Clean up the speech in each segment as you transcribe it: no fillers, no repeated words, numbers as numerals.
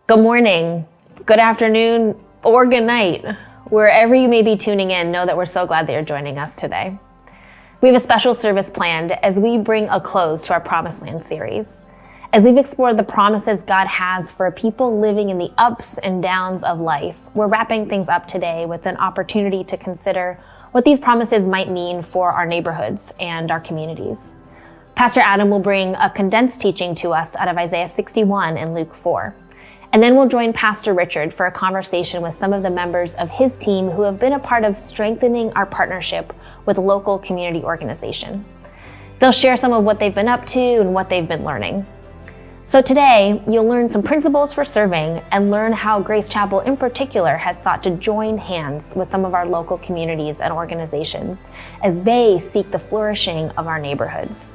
Good morning, good afternoon, or good night. Wherever you may be tuning in, know that we're so glad that you're joining us today. We have a special service planned as we bring a close to our Promised Land series. As we've explored the promises God has for people living in the ups and downs of life, we're wrapping things up today with an opportunity to consider what these promises might mean for our neighborhoods and our communities. Pastor Adam will bring a condensed teaching to us out of Isaiah 61 and Luke 4. And then we'll join Pastor Richard for a conversation with some of the members of his team who have been a part of strengthening our partnership with a local community organization. They'll share some of what they've been up to and what they've been learning. So today, you'll learn some principles for serving and learn how Grace Chapel in particular has sought to join hands with some of our local communities and organizations as they seek the flourishing of our neighborhoods.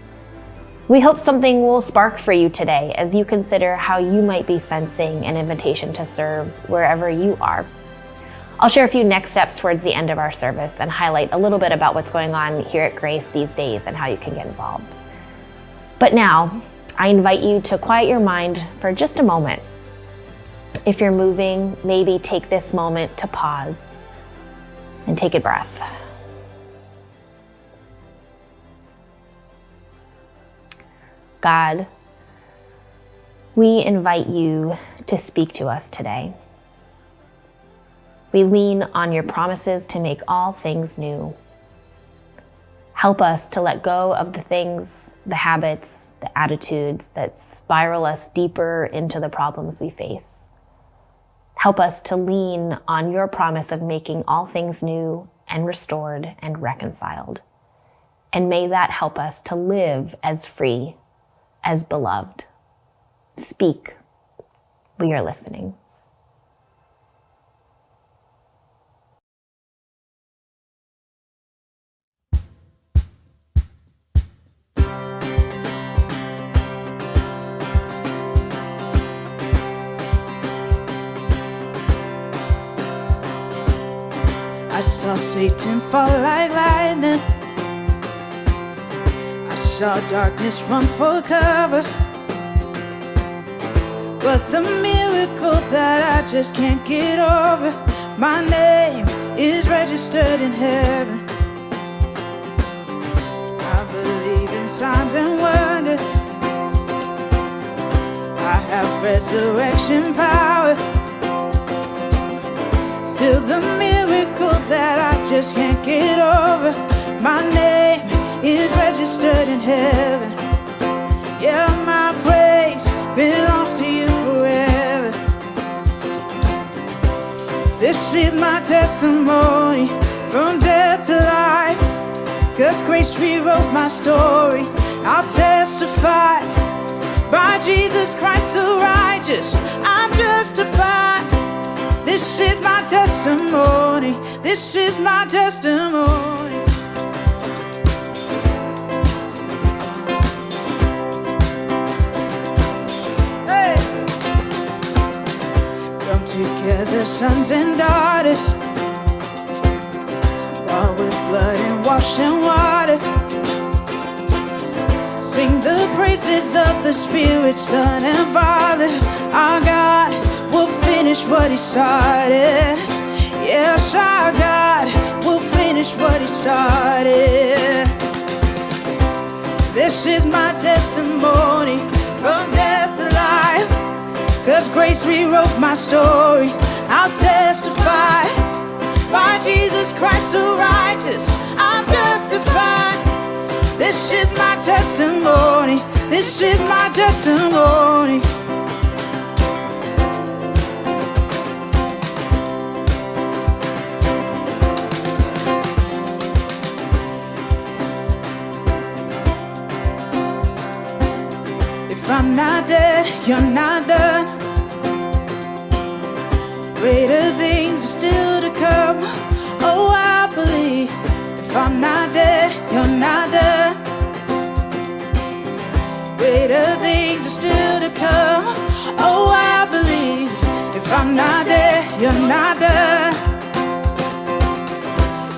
We hope something will spark for you today as you consider how you might be sensing an invitation to serve wherever you are. I'll share a few next steps towards the end of our service and highlight a little bit about what's going on here at Grace these days and how you can get involved. But now, I invite you to quiet your mind for just a moment. If you're moving, maybe take this moment to pause and take a breath. God, we invite you to speak to us today. We lean on your promises to make all things new. Help us to let go of the things, the habits, the attitudes that spiral us deeper into the problems we face. Help us to lean on your promise of making all things new and restored and reconciled. And may that help us to live as free, as beloved. Speak. We are listening. I saw Satan fall like lightning. I saw darkness run for cover. But the miracle that I just can't get over, my name is registered in heaven. I believe in signs and wonders. I have resurrection power. Still the miracle that I just can't get over, my name is registered in heaven. Yeah, my praise belongs to you forever. This is my testimony from death to life, 'cause grace rewrote my story. I'll testify, by Jesus Christ the righteous, I'm justified. This is my testimony. This is my testimony. Hey. Come together, sons and daughters, bought with blood and washed in water. Sing the praises of the Spirit, Son, and Father. Our God will finish what He started. Yes, our God will finish what He started. This is my testimony from death to life, 'cause grace rewrote my story. I'll testify, by Jesus Christ the righteous, I'm justified. This is my testimony. This is my testimony. If I'm not dead, you're not done. Greater things are still to come. Oh, I believe. If I'm not dead, you're not done. Greater things are still to come. Oh, I believe. If I'm not dead, you're not done.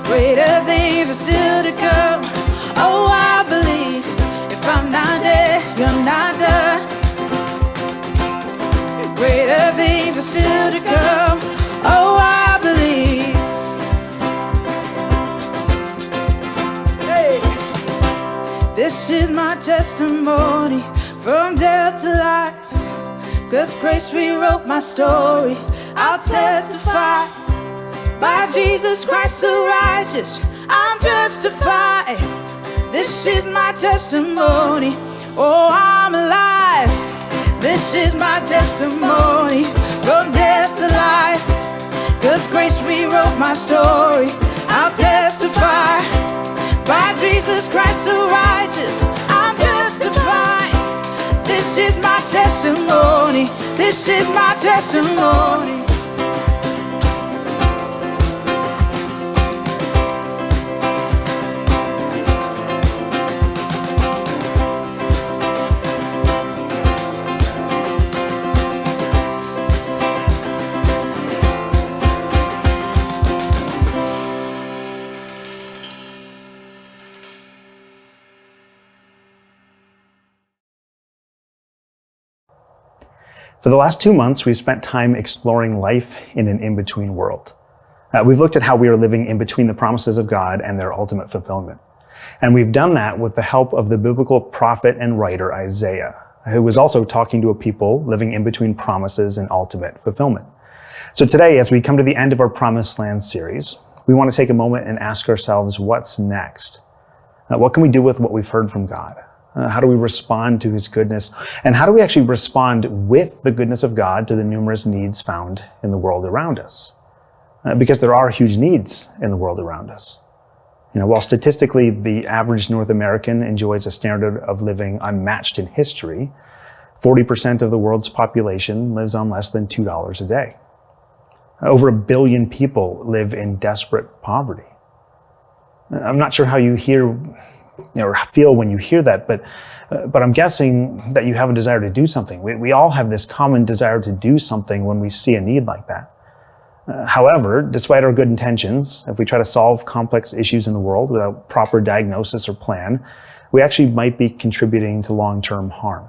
Greater things are still to come. Oh, I believe. If I'm not dead, you're not done. Greater things things are still to come. Oh, I believe. Hey. This is my testimony from death to life. 'Cause grace rewrote my story. I'll testify. By Jesus Christ the righteous, I'm justified. This is my testimony. Oh, I'm alive. This is my testimony from death to life. 'Cause grace rewrote my story. I'll testify. By Jesus Christ the righteous, I'm justified. This is my testimony. This is my testimony. For the last 2 months, we've spent time exploring life in an in-between world. We've looked at how we are living in between the promises of God and their ultimate fulfillment. And we've done that with the help of the biblical prophet and writer Isaiah, who was also talking to a people living in between promises and ultimate fulfillment. So today, as we come to the end of our Promised Land series, we want to take a moment and ask ourselves, what's next? What can we do with what we've heard from God? How do we respond to his goodness? And how do we actually respond with the goodness of God to the numerous needs found in the world around us? Because there are huge needs in the world around us. While statistically the average North American enjoys a standard of living unmatched in history, 40% of the world's population lives on less than $2 a day. Over 1 billion people live in desperate poverty. I'm not sure how you hear or feel when you hear that, but I'm guessing that you have a desire to do something. We all have this common desire to do something when we see a need like that. However, despite our good intentions, if we try to solve complex issues in the world without proper diagnosis or plan, we actually might be contributing to long-term harm.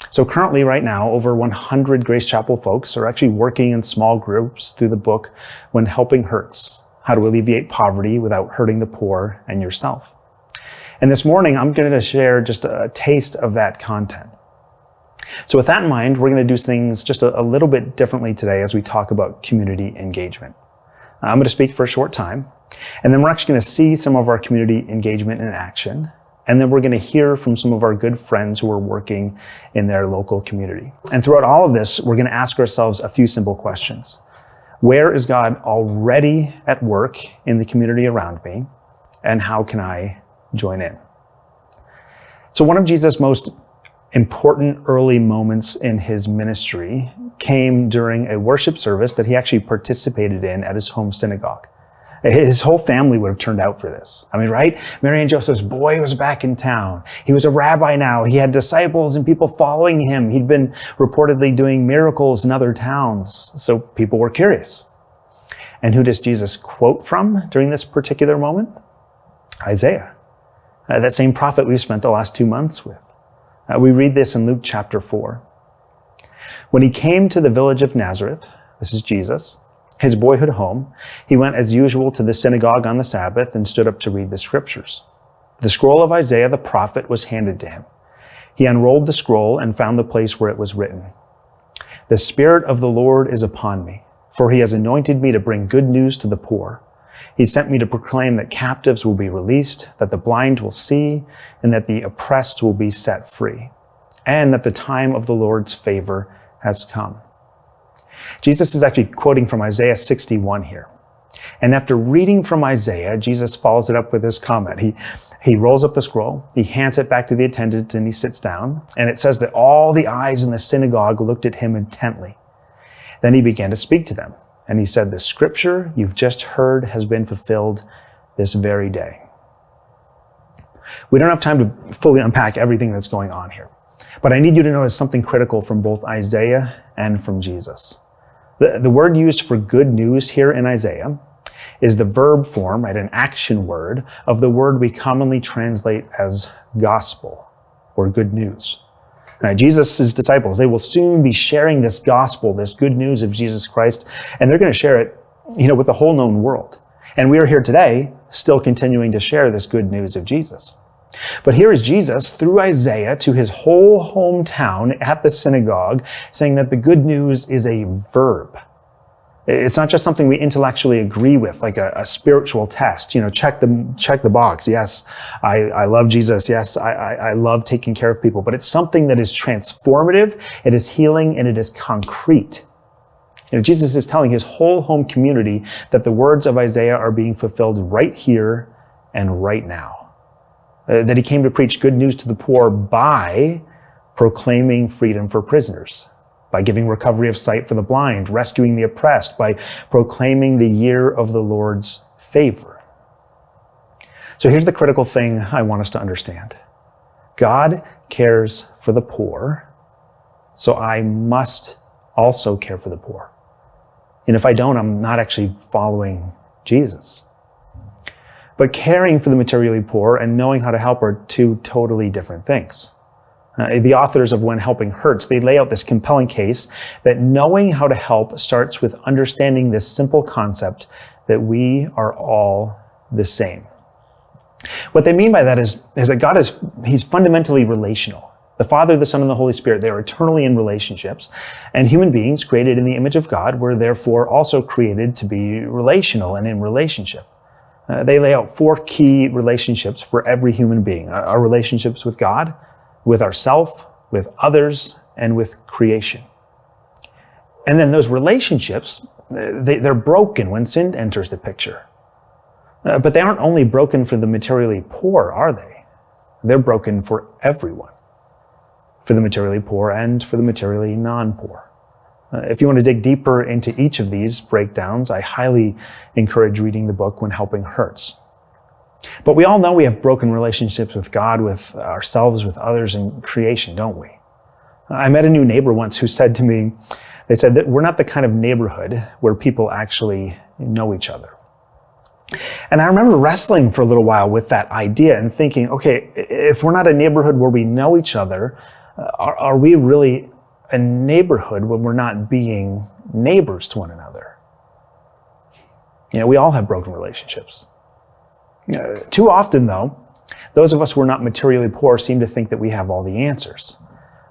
So currently, right now, over 100 Grace Chapel folks are actually working in small groups through the book When Helping Hurts: How to Alleviate Poverty Without Hurting the Poor and Yourself. And this morning, I'm going to share just a taste of that content. So with that in mind, we're going to do things just a little bit differently today as we talk about community engagement. I'm going to speak for a short time, and then we're actually going to see some of our community engagement in action. And then we're going to hear from some of our good friends who are working in their local community. And throughout all of this, we're going to ask ourselves a few simple questions. Where is God already at work in the community around me? And how can I join in? So one of Jesus' most important early moments in his ministry came during a worship service that he actually participated in at his home synagogue. His whole family would have turned out for this. I mean, right? Mary and Joseph's boy was back in town. He was a rabbi now. He had disciples and people following him. He'd been reportedly doing miracles in other towns. So people were curious. And who does Jesus quote from during this particular moment? Isaiah. That same prophet we've spent the last 2 months with. We read this in Luke chapter 4. When he came to the village of Nazareth, this is Jesus, his boyhood home, he went as usual to the synagogue on the Sabbath and stood up to read the scriptures. The scroll of Isaiah the prophet was handed to him. He unrolled the scroll and found the place where it was written, "The Spirit of the Lord is upon me, for he has anointed me to bring good news to the poor. He sent me to proclaim that captives will be released, that the blind will see, and that the oppressed will be set free, and that the time of the Lord's favor has come." Jesus is actually quoting from Isaiah 61 here. And after reading from Isaiah, Jesus follows it up with this comment. He rolls up the scroll, he hands it back to the attendant, and he sits down. And it says that all the eyes in the synagogue looked at him intently. Then he began to speak to them. And he said, "The scripture you've just heard has been fulfilled this very day." We don't have time to fully unpack everything that's going on here, but I need you to notice something critical from both Isaiah and from Jesus. The word used for good news here in Isaiah is the verb form, right, an action word, of the word we commonly translate as gospel or good news. Jesus' disciples, they will soon be sharing this gospel, this good news of Jesus Christ, and they're going to share it, with the whole known world. And we are here today still continuing to share this good news of Jesus. But here is Jesus through Isaiah to his whole hometown at the synagogue saying that the good news is a verb. It's not just something we intellectually agree with, like a spiritual test. Check the box. Yes, I love Jesus. Yes, I love taking care of people. But it's something that is transformative, it is healing, and it is concrete. Jesus is telling his whole home community that the words of Isaiah are being fulfilled right here and right now. That he came to preach good news to the poor by proclaiming freedom for prisoners, by giving recovery of sight for the blind, rescuing the oppressed, by proclaiming the year of the Lord's favor. So here's the critical thing I want us to understand. God cares for the poor, so I must also care for the poor. And if I don't, I'm not actually following Jesus. But caring for the materially poor and knowing how to help are two totally different things. The authors of When Helping Hurts, they lay out this compelling case that knowing how to help starts with understanding this simple concept that we are all the same. What they mean by that is that God he's fundamentally relational. The Father, the Son, and the Holy Spirit, they are eternally in relationships. And human beings created in the image of God were therefore also created to be relational and in relationship. They lay out 4 key relationships for every human being. Our relationships with God, with ourselves, with others, and with creation. And then those relationships, they're broken when sin enters the picture. But they aren't only broken for the materially poor, are they? They're broken for everyone. For the materially poor and for the materially non-poor. If you want to dig deeper into each of these breakdowns, I highly encourage reading the book When Helping Hurts. But we all know we have broken relationships with God, with ourselves, with others, and creation, don't we? I met a new neighbor once who said to me, they said that we're not the kind of neighborhood where people actually know each other. And I remember wrestling for a little while with that idea and thinking, okay, if we're not a neighborhood where we know each other, are we really a neighborhood when we're not being neighbors to one another? We all have broken relationships. Too often, though, those of us who are not materially poor seem to think that we have all the answers.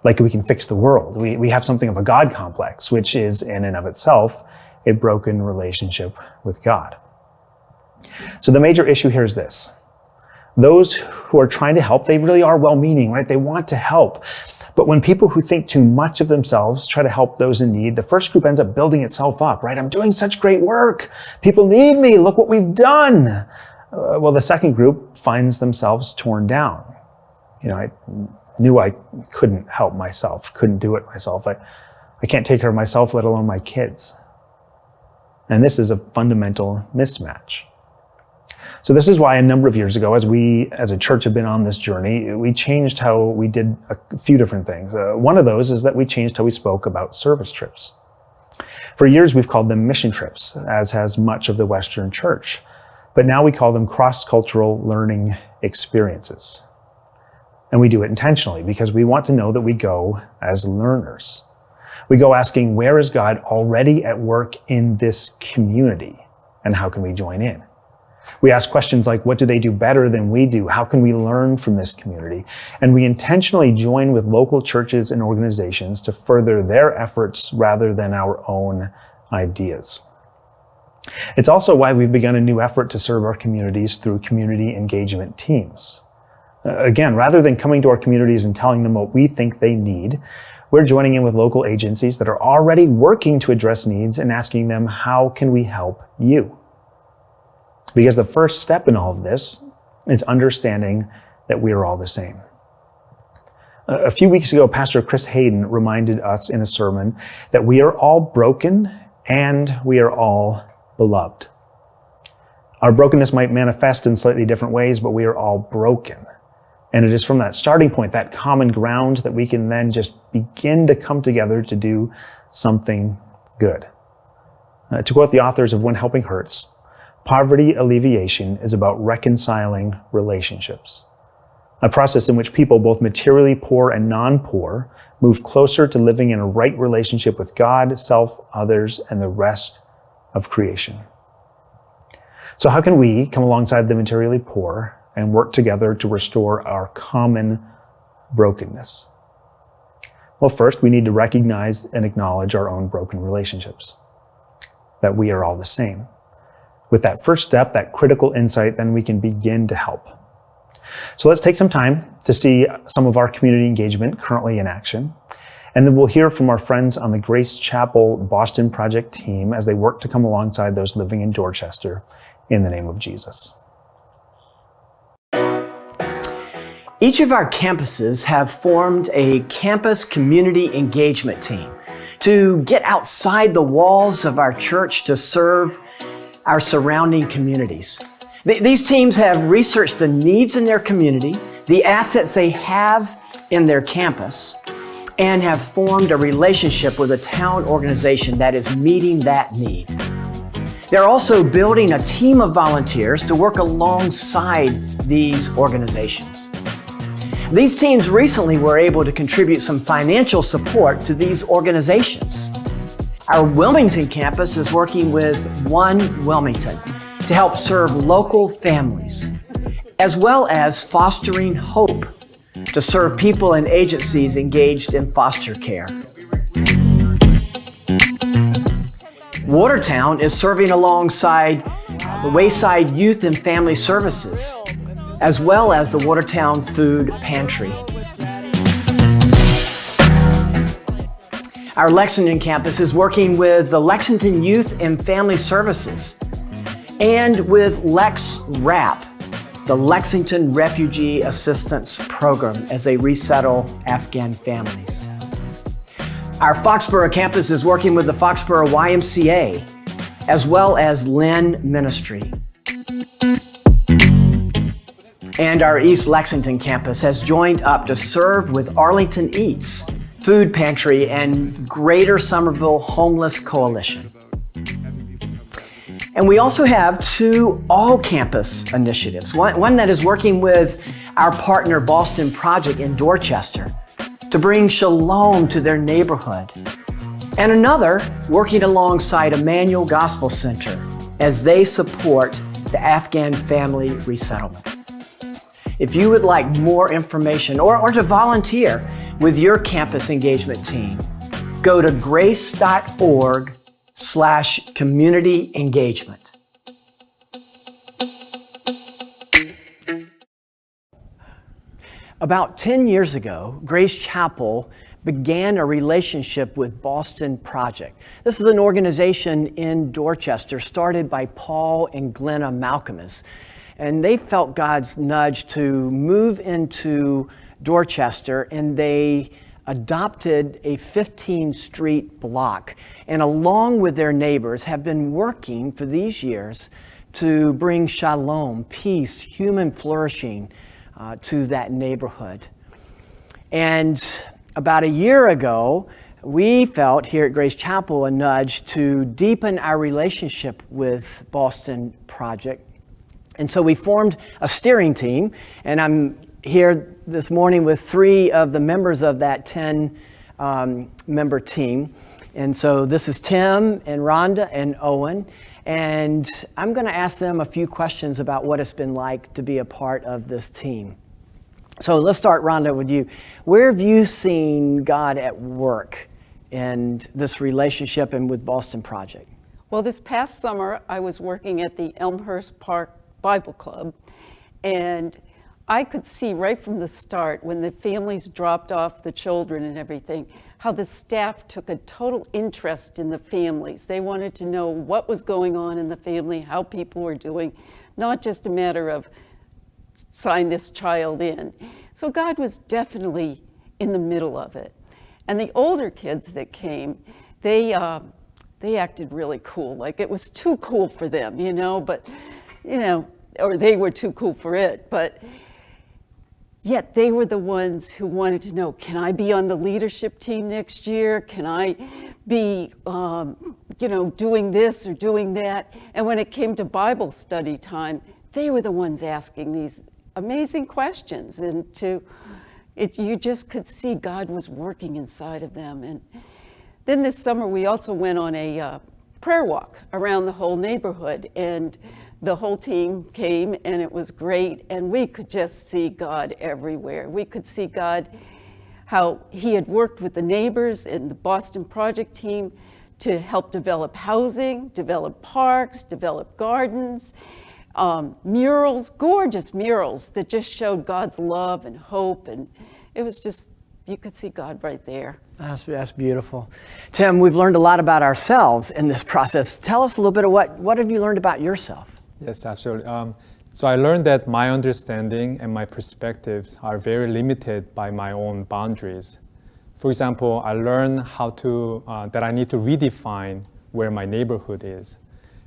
Like we can fix the world. We have something of a God complex, which is in and of itself a broken relationship with God. So the major issue here is this. Those who are trying to help, they really are well-meaning, right? They want to help. But when people who think too much of themselves try to help those in need, the first group ends up building itself up, right? I'm doing such great work. People need me. Look what we've done. Well, the second group finds themselves torn down. I knew I couldn't help myself, couldn't do it myself. I can't take care of myself, let alone my kids. And this is a fundamental mismatch. So this is why a number of years ago, as we as a church have been on this journey, we changed how we did a few different things. One of those is that we changed how we spoke about service trips. For years, we've called them mission trips, as has much of the Western church. But now we call them cross-cultural learning experiences. And we do it intentionally because we want to know that we go as learners. We go asking, where is God already at work in this community? And how can we join in? We ask questions like, what do they do better than we do? How can we learn from this community? And we intentionally join with local churches and organizations to further their efforts rather than our own ideas. It's also why we've begun a new effort to serve our communities through community engagement teams. Again, rather than coming to our communities and telling them what we think they need, we're joining in with local agencies that are already working to address needs and asking them, how can we help you? Because the first step in all of this is understanding that we are all the same. A few weeks ago, Pastor Chris Hayden reminded us in a sermon that we are all broken and we are all beloved. Our brokenness might manifest in slightly different ways, but we are all broken. And it is from that starting point, that common ground, that we can then just begin to come together to do something good. To quote the authors of When Helping Hurts, poverty alleviation is about reconciling relationships. a process in which people, both materially poor and non-poor, move closer to living in a right relationship with God, self, others, and the rest of creation. So how can we come alongside the materially poor and work together to restore our common brokenness? Well, first, we need to recognize and acknowledge our own broken relationships, that we are all the same. With that first step, that critical insight, then we can begin to help. So let's take some time to see some of our community engagement currently in action. And then we'll hear from our friends on the Grace Chapel Boston Project team as they work to come alongside those living in Dorchester in the name of Jesus. Each of our campuses have formed a campus community engagement team to get outside the walls of our church to serve our surrounding communities. These teams have researched the needs in their community, the assets they have in their campus, and have formed a relationship with a town organization that is meeting that need. They're also building a team of volunteers to work alongside these organizations. These teams recently were able to contribute some financial support to these organizations. Our Wilmington campus is working with One Wilmington to help serve local families, as well as fostering hope to serve people and agencies engaged in foster care. Watertown is serving alongside the Wayside Youth and Family Services, as well as the Watertown Food Pantry. Our Lexington campus is working with the Lexington Youth and Family Services and with LexRAP, the Lexington Refugee Assistance Program, as they resettle Afghan families. Our Foxborough campus is working with the Foxborough YMCA, as well as Lynn Ministry. And our East Lexington campus has joined up to serve with Arlington Eats, Food Pantry, and Greater Somerville Homeless Coalition. And we also have two all-campus initiatives. One that is working with our partner Boston Project in Dorchester to bring shalom to their neighborhood. And another working alongside Emmanuel Gospel Center as they support the Afghan family resettlement. If you would like more information or to volunteer with your campus engagement team, go to grace.org/community engagement. About 10 years ago, Grace Chapel began a relationship with Boston Project. This is an organization in Dorchester started by Paul and Glenna Malcolmus. And they felt God's nudge to move into Dorchester, and they adopted a 15-street block, and along with their neighbors have been working for these years to bring shalom, peace, human flourishing to that neighborhood. And about a year ago, we felt here at Grace Chapel a nudge to deepen our relationship with Boston Project. And so we formed a steering team, and I'm here this morning with 3 of the members of that 10-member team. And so this is Tim and Rhonda and Owen, and I'm going to ask them a few questions about what it's been like to be a part of this team. So let's start, Rhonda, with you. Where have you seen God at work in this relationship and with Boston Project? Well, this past summer, I was working at the Elmhurst Park Bible Club, and I could see right from the start when the families dropped off the children and everything, how the staff took a total interest in the families. They wanted to know what was going on in the family, how people were doing, not just a matter of sign this child in. So God was definitely in the middle of it. And the older kids that came, they acted really cool, like it was too cool for them, but or they were too cool for it, but yet they were the ones who wanted to know, can I be on the leadership team next year? Can I be, doing this or doing that? And when it came to Bible study time, they were the ones asking these amazing questions, and you just could see God was working inside of them. And then this summer we also went on a prayer walk around the whole neighborhood, and the whole team came, and it was great, and we could just see God everywhere. We could see God, how he had worked with the neighbors and the Boston Project team to help develop housing, develop parks, develop gardens, murals, gorgeous murals that just showed God's love and hope, and it was just, you could see God right there. That's beautiful. Tim, we've learned a lot about ourselves in this process. Tell us a little bit of what have you learned about yourself? Yes, absolutely. So I learned that my understanding and my perspectives are very limited by my own boundaries. For example, I learned that I need to redefine where my neighborhood is.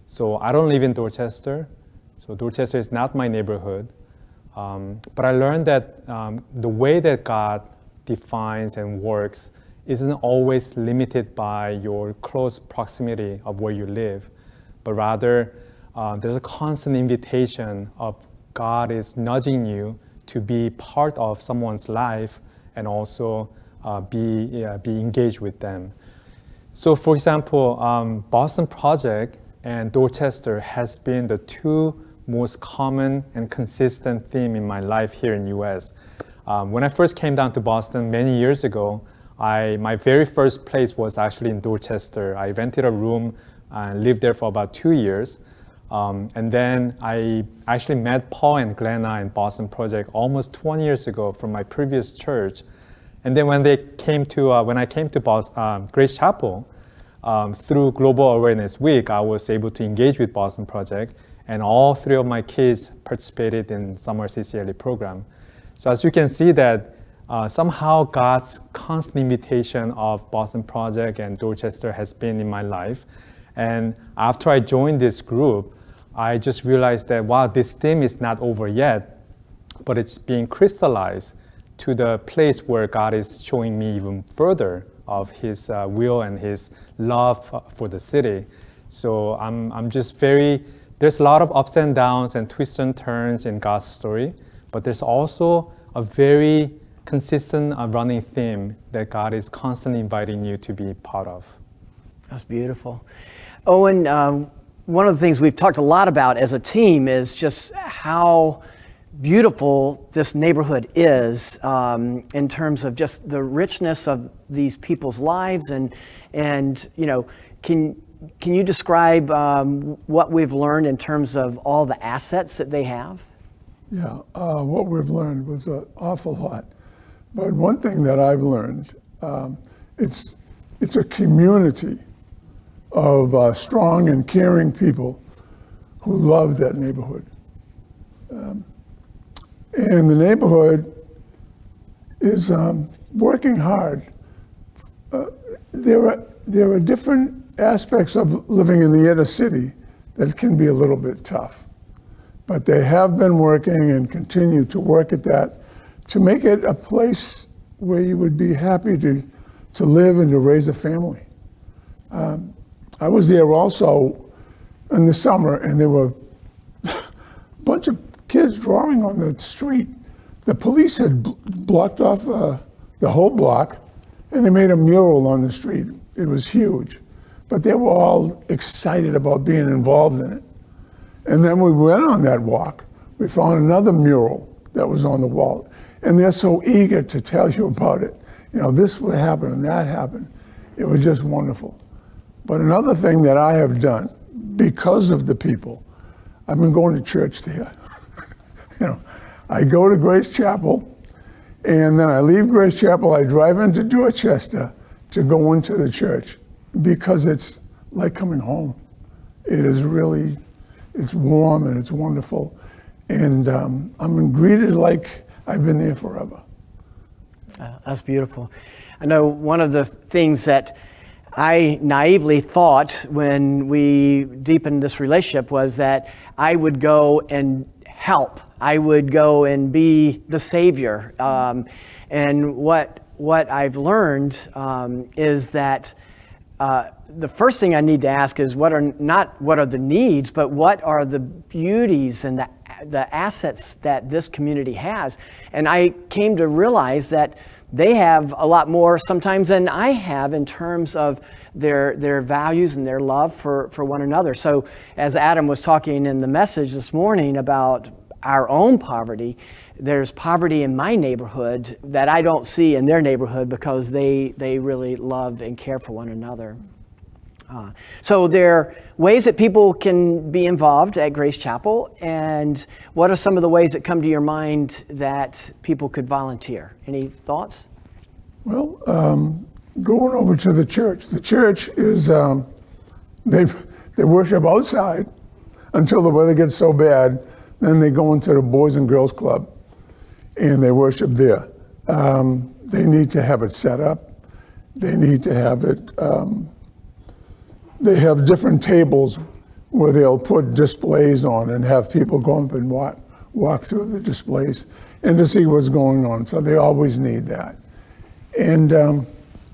So I don't live in Dorchester, so Dorchester is not my neighborhood. But I learned that the way that God defines and works isn't always limited by your close proximity of where you live, but rather there's a constant invitation of God is nudging you to be part of someone's life and also be engaged with them. So for example, Boston Project and Dorchester has been the two most common and consistent theme in my life here in US. When I first came down to Boston many years ago, my very first place was actually in Dorchester. I rented a room and lived there for about 2 years. And then I actually met Paul and Glenna in Boston Project almost 20 years ago from my previous church. And then when I came to Boston, Grace Chapel, through Global Awareness Week, I was able to engage with Boston Project, and all three of my kids participated in summer CCLE program. So as you can see that somehow God's constant invitation of Boston Project and Dorchester has been in my life. And after I joined this group, I just realized that, wow, this theme is not over yet, but it's being crystallized to the place where God is showing me even further of his will and his love for the city. So I'm just there's a lot of ups and downs and twists and turns in God's story, but there's also a very consistent running theme that God is constantly inviting you to be part of. That's beautiful. Owen, one of the things we've talked a lot about as a team is just how beautiful this neighborhood is in terms of just the richness of these people's lives, and you know, can you describe what we've learned in terms of all the assets that they have? Yeah, what we've learned was an awful lot. But one thing that I've learned, it's a community of strong and caring people who love that neighborhood. And the neighborhood is working hard. There are different aspects of living in the inner city that can be a little bit tough. But they have been working and continue to work at that to make it a place where you would be happy to live and to raise a family. I was there also in the summer, and there were a bunch of kids drawing on the street. The police had blocked off the whole block, and they made a mural on the street. It was huge, but they were all excited about being involved in it. And then we went on that walk. We found another mural that was on the wall, and they're so eager to tell you about it. You know, this would happen and that happened. It was just wonderful. But another thing that I have done, because of the people, I've been going to church there. You know, I go to Grace Chapel, and then I leave Grace Chapel, I drive into Dorchester to go into the church, because it's like coming home. It is really, it's warm and it's wonderful. And I'm greeted like I've been there forever. That's beautiful. I know one of the things that I naively thought when we deepened this relationship was that I would go and help. I would go and be the savior. And what I've learned is that the first thing I need to ask is what are the needs, but what are the beauties and the assets that this community has? And I came to realize that they have a lot more sometimes than I have in terms of their values and their love for one another. So as Adam was talking in the message this morning about our own poverty, there's poverty in my neighborhood that I don't see in their neighborhood because they really love and care for one another. So there are ways that people can be involved at Grace Chapel, and what are some of the ways that come to your mind that people could volunteer? Any thoughts? Well, going over to the church. The church is, they worship outside until the weather gets so bad. Then they go into the Boys and Girls Club and they worship there. They need to have it set up. They need to have it, they have different tables where they'll put displays on and have people go up and walk through the displays and to see what's going on. So they always need that. And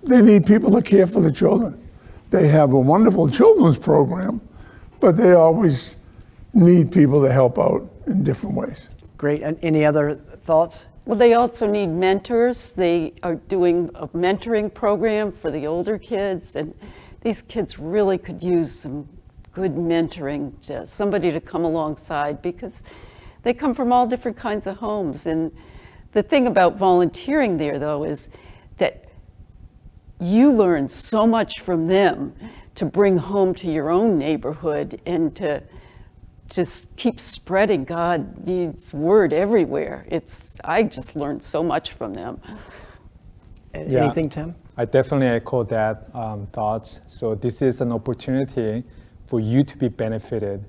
they need people to care for the children. They have a wonderful children's program, but they always need people to help out in different ways. Great. And any other thoughts? Well, they also need mentors. They are doing a mentoring program for the older kids, and these kids really could use some good mentoring, somebody to come alongside, because they come from all different kinds of homes. And the thing about volunteering there, though, is that you learn so much from them to bring home to your own neighborhood and to just keep spreading God's word everywhere. I just learned so much from them. Yeah. Anything, Tim? I definitely echo that thoughts. So this is an opportunity for you to be benefited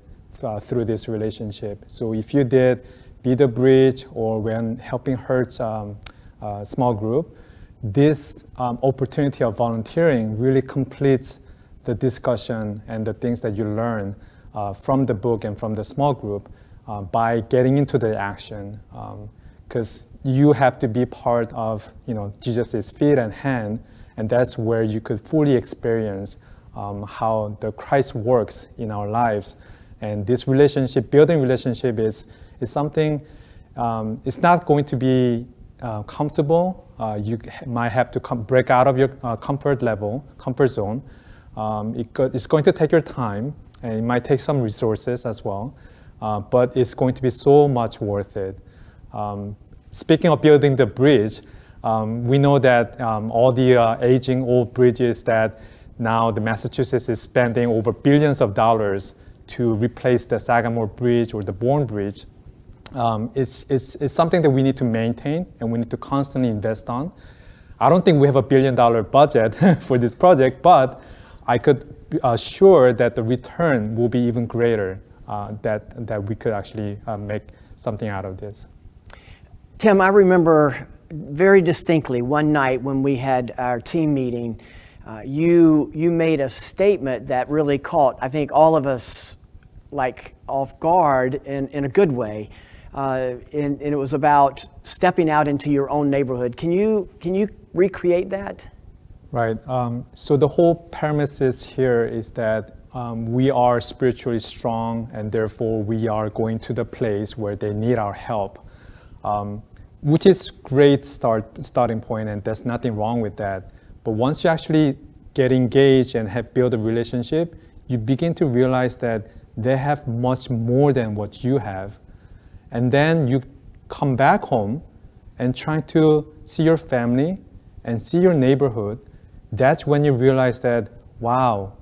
through this relationship. So if you did Be the Bridge or when helping Hurt's small group, this opportunity of volunteering really completes the discussion and the things that you learn from the book and from the small group by getting into the action. Because you have to be part of Jesus' feet and hand, and that's where you could fully experience how the Christ works in our lives. And this relationship, building relationship is something, it's not going to be comfortable. You might have to break out of your comfort zone. It's going to take your time, and it might take some resources as well, but it's going to be so much worth it. Speaking of building the bridge, we know that all the aging old bridges that now the Massachusetts is spending over billions of dollars to replace the Sagamore Bridge or the Bourne Bridge. It's something that we need to maintain and we need to constantly invest on. I don't think we have $1 billion budget for this project, but I could be assured that the return will be even greater, that we could actually make something out of this. Tim, I remember very distinctly one night when we had our team meeting, you made a statement that really caught, I think, all of us off guard in a good way. And it was about stepping out into your own neighborhood. Can you recreate that? Right. So the whole premise here is that we are spiritually strong, and therefore we are going to the place where they need our help, which is great starting point, and there's nothing wrong with that. But once you actually get engaged and have built a relationship, you begin to realize that they have much more than what you have. And then you come back home and try to see your family and see your neighborhood. That's when you realize that, wow,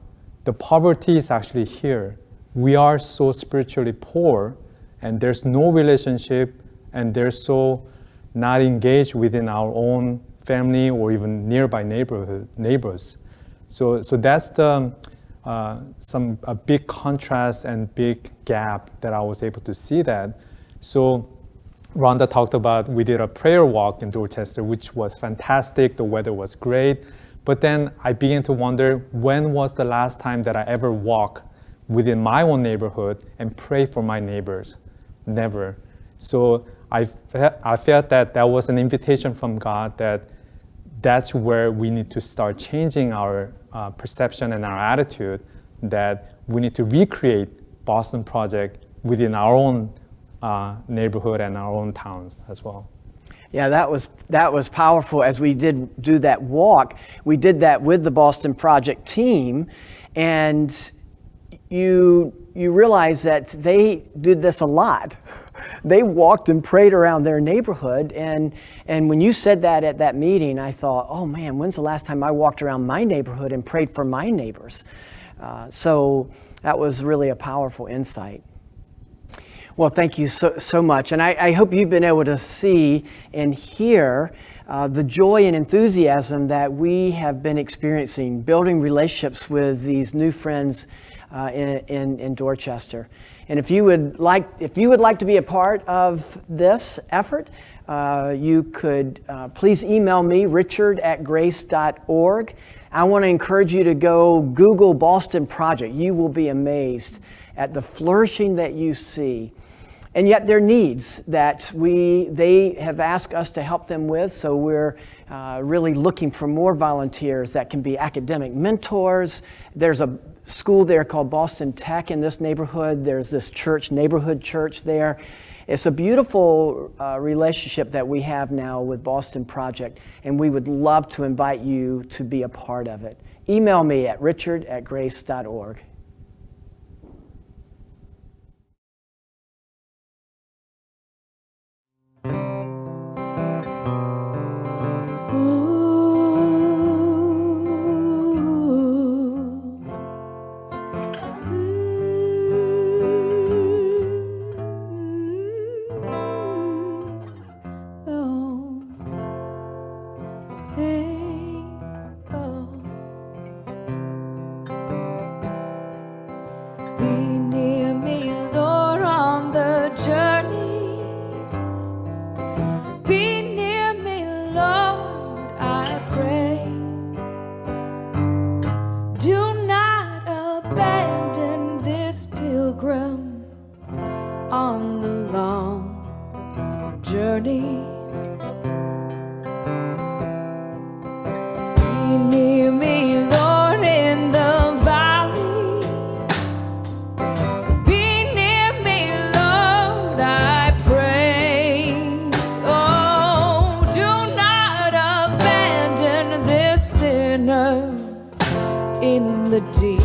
the poverty is actually here. We are so spiritually poor, and there's no relationship, and they're so not engaged within our own family or even nearby neighbors. So that's a big contrast and big gap that I was able to see that. So Rhonda talked about, we did a prayer walk in Dorchester, which was fantastic. The weather was great. But then I began to wonder, when was the last time that I ever walked within my own neighborhood and pray for my neighbors? Never. So I felt that was an invitation from God, that that's where we need to start changing our perception and our attitude, that we need to recreate Boston Project within our own neighborhood and our own towns as well. Yeah, that was powerful. As we did do that walk, we did that with the Boston Project team, and you realize that they did this a lot. They walked and prayed around their neighborhood, and when you said that at that meeting, I thought, oh man, when's the last time I walked around my neighborhood and prayed for my neighbors? So that was really a powerful insight. Well, thank you so much. And I hope you've been able to see and hear the joy and enthusiasm that we have been experiencing, building relationships with these new friends in Dorchester. And if you would like to be a part of this effort, you could please email me, richard@grace.org. I want to encourage you to go Google Boston Project. You will be amazed at the flourishing that you see. And yet there are needs that they have asked us to help them with, so we're really looking for more volunteers that can be academic mentors. There's a school there called Boston Tech in this neighborhood. There's this church, neighborhood church there. It's a beautiful relationship that we have now with Boston Project, and we would love to invite you to be a part of it. Email me at richard@grace.org. On the long journey, be near me, Lord, in the valley. Be near me, Lord, I pray. Oh, do not abandon this sinner in the deep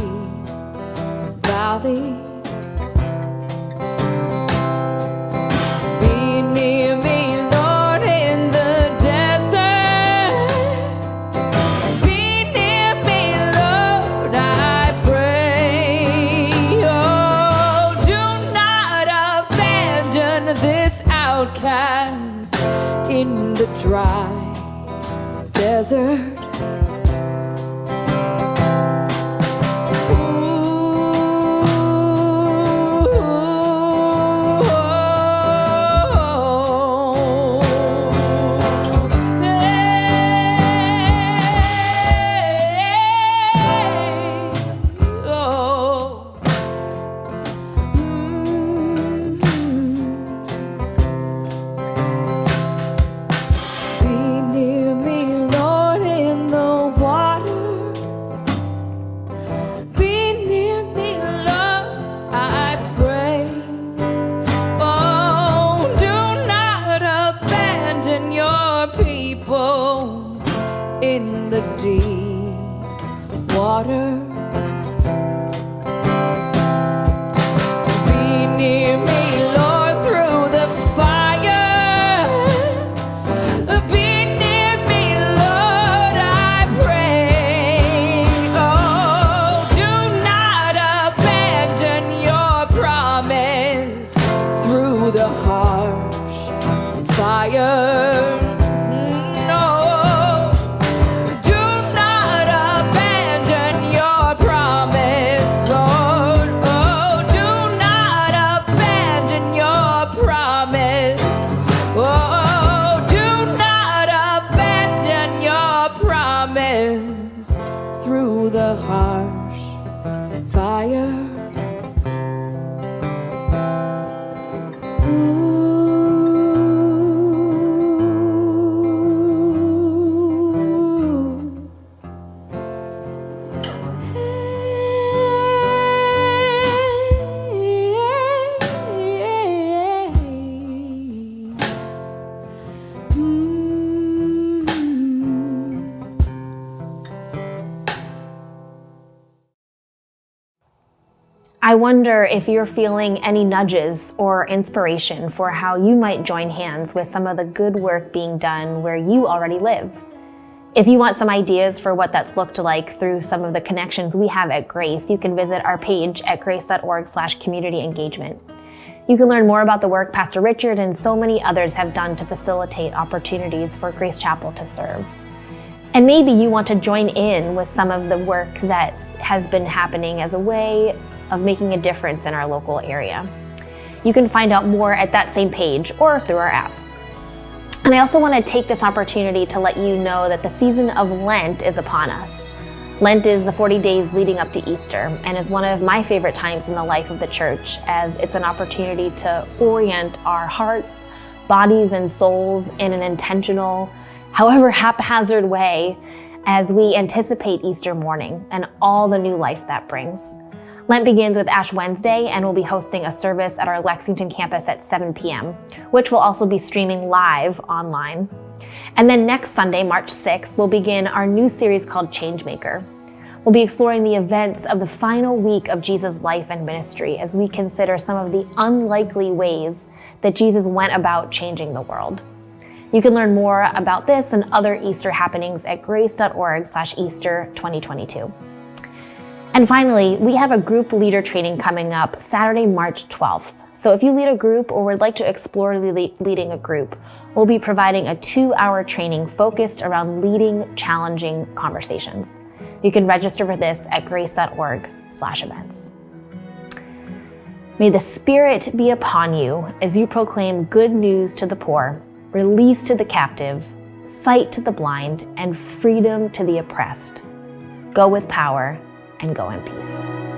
valley. In the dry desert, in the deep waters. Be near me, Lord, through the fire. Be near me, Lord, I pray. Oh, do not abandon your promise through the harsh fire. Through the harsh fire. Ooh. I wonder if you're feeling any nudges or inspiration for how you might join hands with some of the good work being done where you already live. If you want some ideas for what that's looked like through some of the connections we have at Grace, you can visit our page at grace.org/community engagement. You can learn more about the work Pastor Richard and so many others have done to facilitate opportunities for Grace Chapel to serve. And maybe you want to join in with some of the work that has been happening as a way of making a difference in our local area. You can find out more at that same page or through our app. And I also want to take this opportunity to let you know that the season of Lent is upon us. Lent is the 40 days leading up to Easter and is one of my favorite times in the life of the church, as it's an opportunity to orient our hearts, bodies, and souls in an intentional, however haphazard way as we anticipate Easter morning and all the new life that brings. Lent begins with Ash Wednesday, and we'll be hosting a service at our Lexington campus at 7 p.m., which will also be streaming live online. And then next Sunday, March 6th, we'll begin our new series called Changemaker. We'll be exploring the events of the final week of Jesus' life and ministry as we consider some of the unlikely ways that Jesus went about changing the world. You can learn more about this and other Easter happenings at grace.org/Easter 2022. And finally, we have a group leader training coming up Saturday, March 12th. So if you lead a group or would like to explore leading a group, we'll be providing a 2-hour training focused around leading challenging conversations. You can register for this at grace.org/events. May the Spirit be upon you as you proclaim good news to the poor, release to the captive, sight to the blind, and freedom to the oppressed. Go with power and go in peace.